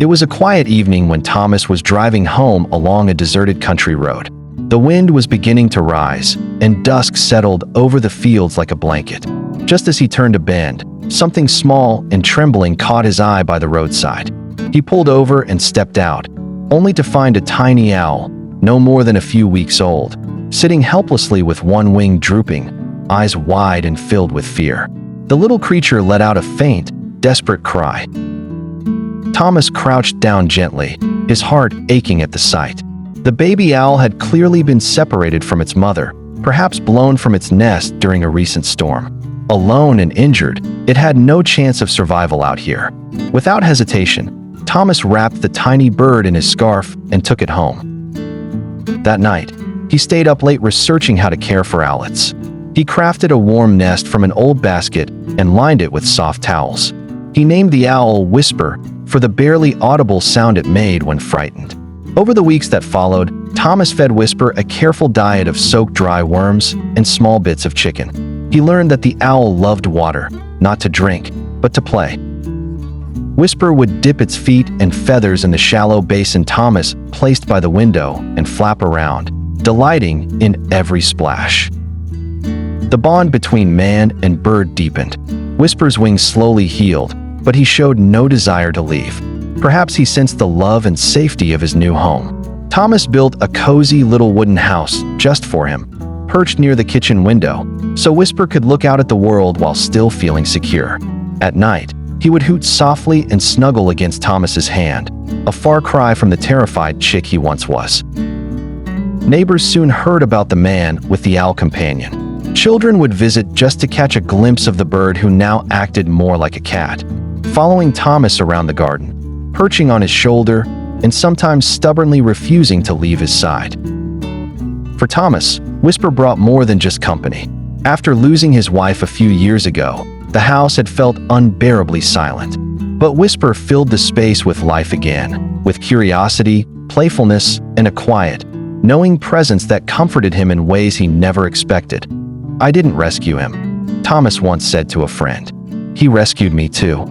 It was a quiet evening when Thomas was driving home along a deserted country road. The wind was beginning to rise, and dusk settled over the fields like a blanket. Just as he turned a bend, something small and trembling caught his eye by the roadside. He pulled over and stepped out, only to find a tiny owl, no more than a few weeks old, sitting helplessly with one wing drooping, eyes wide and filled with fear. The little creature let out a faint, desperate cry. Thomas crouched down gently, his heart aching at the sight. The baby owl had clearly been separated from its mother, perhaps blown from its nest during a recent storm. Alone and injured, it had no chance of survival out here. Without hesitation, Thomas wrapped the tiny bird in his scarf and took it home. That night, he stayed up late researching how to care for owlets. He crafted a warm nest from an old basket and lined it with soft towels. He named the owl Whisper for the barely audible sound it made when frightened. Over the weeks that followed, Thomas fed Whisper a careful diet of soaked dry worms and small bits of chicken. He learned that the owl loved water, not to drink, but to play. Whisper would dip its feet and feathers in the shallow basin Thomas placed by the window and flap around, delighting in every splash. The bond between man and bird deepened. Whisper's wings slowly healed, but he showed no desire to leave. Perhaps he sensed the love and safety of his new home. Thomas built a cozy little wooden house just for him, perched near the kitchen window, so Whisper could look out at the world while still feeling secure. At night, he would hoot softly and snuggle against Thomas's hand, a far cry from the terrified chick he once was. Neighbors soon heard about the man with the owl companion. Children would visit just to catch a glimpse of the bird who now acted more like a cat, following Thomas around the garden, perching on his shoulder, and sometimes stubbornly refusing to leave his side. For Thomas, Whisper brought more than just company. After losing his wife a few years ago, the house had felt unbearably silent. But Whisper filled the space with life again, with curiosity, playfulness, and a quiet, knowing presence that comforted him in ways he never expected. "I didn't rescue him," Thomas once said to a friend. "He rescued me too."